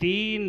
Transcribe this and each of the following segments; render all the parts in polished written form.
3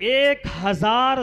1000